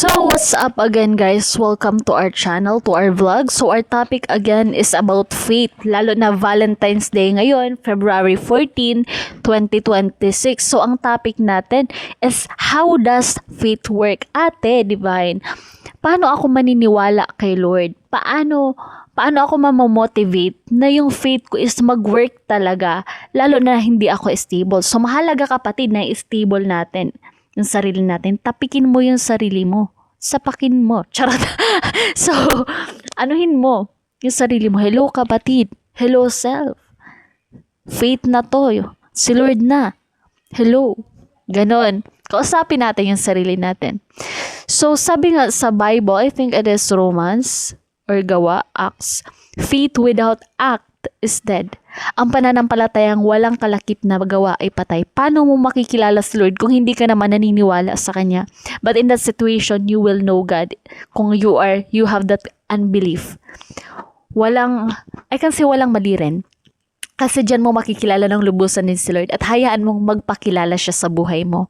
So what's up again guys? Welcome to our channel, to our vlog. So our topic again is about faith, lalo na Valentine's Day ngayon, February 14, 2026. So ang topic natin is how does faith work? Ate Divine, paano ako maniniwala kay Lord? Paano ako mamomotivate na yung faith ko is mag-work talaga, lalo na hindi ako stable. So mahalaga kapatid na stable natin yung sarili natin. Tapikin mo yung sarili mo. Sapakin mo. Charot. So, anuhin mo yung sarili mo. Hello kapatid. Hello self. Faith na to. Si Lord na. Hello. Ganon. Kausapin natin yung sarili natin. So, sabi nga sa Bible, I think it is Romans or Gawa, Acts. Faith without act is dead. Ang pananampalatayang walang kalakip na gawa ay patay. Paano mo makikilala si Lord kung hindi ka naman naniniwala sa Kanya? But in that situation, you will know God kung you have that unbelief. I can say walang mali rin. Kasi dyan mo makikilala ng lubusan din si Lord at hayaan mong magpakilala siya sa buhay mo.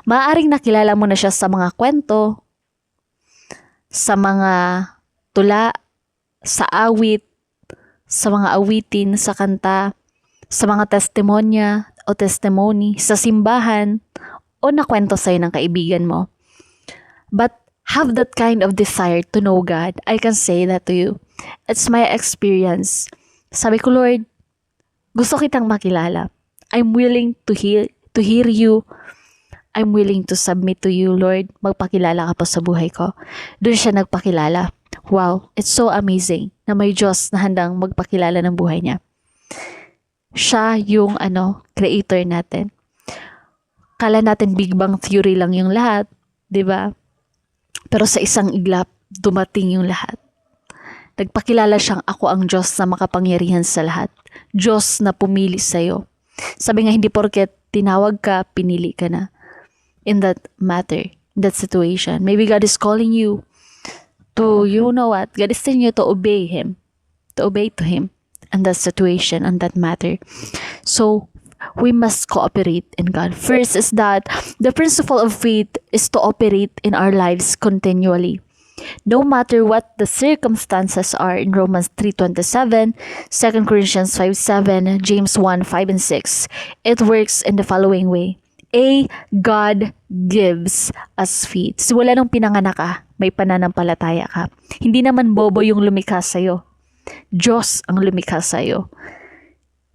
Maaaring nakilala mo na siya sa mga kwento, sa mga tula, sa awit, sa mga awitin, sa kanta, sa mga testimonya o testimony, sa simbahan, o nakwento sa'yo ng kaibigan mo. But have that kind of desire to know God. I can say that to you. It's my experience. Sabi ko, Lord, gusto kitang makilala. I'm willing to hear you. I'm willing to submit to you, Lord. Magpakilala ka po sa buhay ko. Doon siya nagpakilala. Wow, it's so amazing na may Diyos na handang magpakilala ng buhay niya. Siya yung creator natin. Kala natin Big Bang Theory lang yung lahat, 'di ba? Pero sa isang iglap, dumating yung lahat. Nagpakilala siyang ako ang Diyos na makapangyarihan sa lahat. Diyos na pumili sa'yo. Sabi nga, hindi porket tinawag ka, pinili ka na. In that matter, in that situation. Maybe God is calling you to, God is telling you to obey Him. To obey to Him. And that situation, and that matter. So, we must cooperate in God. First is that the principle of faith is to operate in our lives continually. No matter what the circumstances are in Romans 3:27, 2 Corinthians 5:7, James 1:5 and 6, it works in the following way. A, God gives us faith. Simula nung pinanganak ka, may pananampalataya ka. Hindi naman bobo yung lumikha sa'yo. Diyos ang lumikha sa'yo.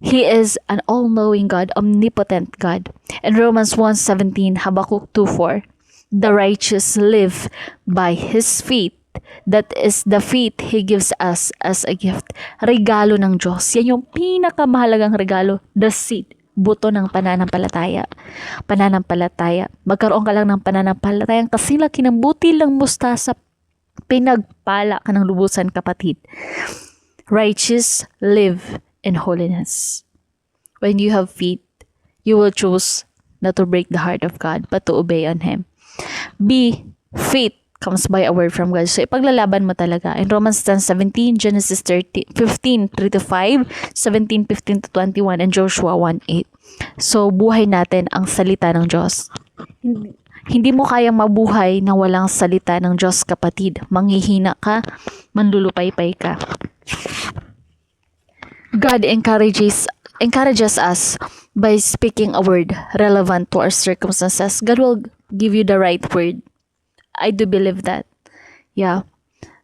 He is an all-knowing God, omnipotent God. In Romans 1:17, Habakkuk 2:4, the righteous live by His faith. That is the faith He gives us as a gift. Regalo ng Diyos. Yan yung pinakamahalagang regalo, the seed. Buto ng pananampalataya. Pananampalataya. Magkaroon ka lang ng pananampalatayang kasilaki ng butil ng mustasa. Pinagpala ka ng lubusan, kapatid. Righteous live in holiness. When you have faith, you will choose not to break the heart of God, but to obey on Him. B, faith comes by a word from God. So, ipaglalaban mo talaga. In Romans 10:17, Genesis 15:3-5, 17:15-21, and Joshua 1:8. So, buhay natin ang salita ng Diyos. Hindi mo kayang mabuhay na walang salita ng Diyos, kapatid. Manghihina ka, manlulupaypay ka. God encourages us by speaking a word relevant to our circumstances. God will give you the right word. I do believe that. Yeah.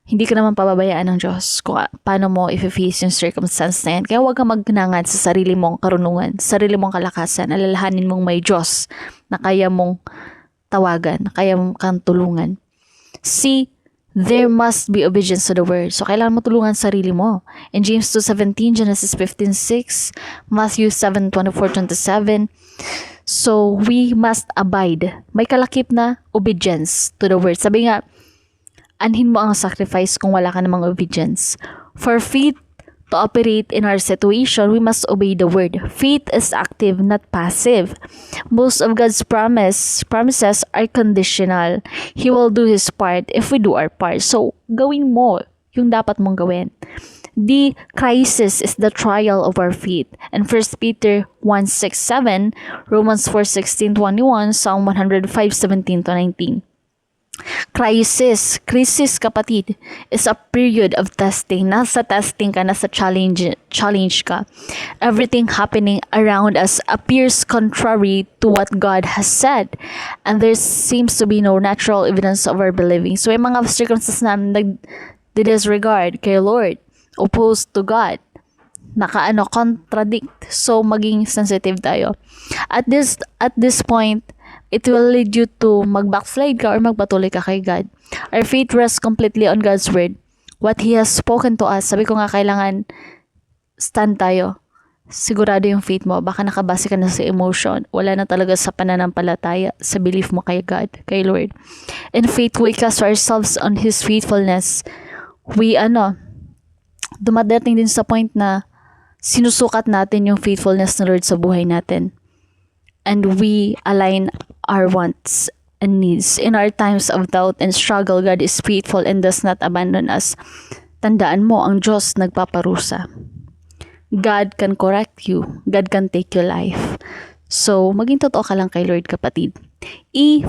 Hindi ka naman pababayaan ng Diyos kung paano mo i-face yung circumstance na yan. Kaya huwag kang magnangad sa sarili mong karunungan, sarili mong kalakasan. Alalahanin mong may Diyos na kaya mong tawagan, na kaya mong kang tulungan. C, there must be obedience to the word. So, kailangan mo tulungan sarili mo. In James 2:17, Genesis 15:6, Matthew 7:24-27, so, we must abide. May kalakip na obedience to the word. Sabi nga, anhin mo ang sacrifice kung wala ka namang obedience. For faith to operate in our situation, we must obey the word. Faith is active, not passive. Most of God's promises are conditional. He will do His part if we do our part. So, gawin mo yung dapat mong gawin. The crisis is the trial of our faith. And 1 Peter 1:6-7, Romans 4:16-21, Psalm 105:17-19. Crisis, kapatid, is a period of testing. Nasa testing ka, nasa challenge ka. Everything happening around us appears contrary to what God has said. And there seems to be no natural evidence of our believing. So, yung mga circumstances na nag-disregard kay Lord, opposed to God, contradict. So, maging sensitive tayo. At this point, it will lead you to mag-backslide ka or magpatuloy ka kay God. Our faith rests completely on God's word. What He has spoken to us. Sabi ko nga, kailangan stand tayo. Sigurado yung faith mo. Baka nakabase ka na sa emotion. Wala na talaga sa pananampalataya, sa belief mo kay God, kay Lord. In faith, we cast ourselves on His faithfulness. We, dumadating din sa point na sinusukat natin yung faithfulness ng Lord sa buhay natin. And we align our wants and needs. In our times of doubt and struggle, God is faithful and does not abandon us. Tandaan mo, ang Diyos nagpaparusa. God can correct you. God can take your life. So, maging totoo ka lang kay Lord, kapatid.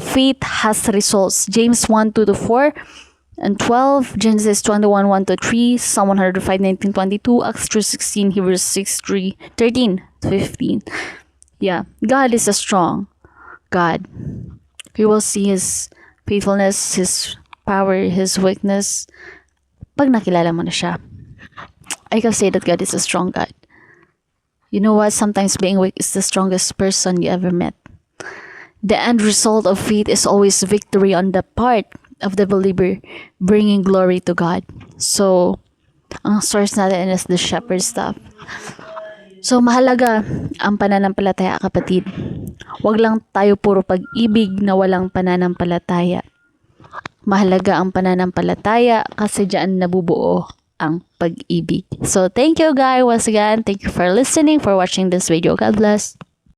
Faith has results. James 1:2-4 and 12, Genesis 21:1-3, Psalm 105:19-22, Acts 3:16, Hebrews 6:13-15. Yeah, God is a strong God. You will see His faithfulness, His power, His weakness pag nakilala mo na siya. I can say that God is a strong God. You know what? Sometimes being weak is the strongest person you ever met. The end result of faith is always victory on the part of the believer, bringing glory to God. So, ang source natin is the shepherd stuff. So, mahalaga ang pananampalataya, kapatid. Huwag lang tayo puro pag-ibig na walang pananampalataya. Mahalaga ang pananampalataya kasi diyan nabubuo ang pag-ibig. So, thank you guys once again. Thank you for listening, for watching this video. God bless.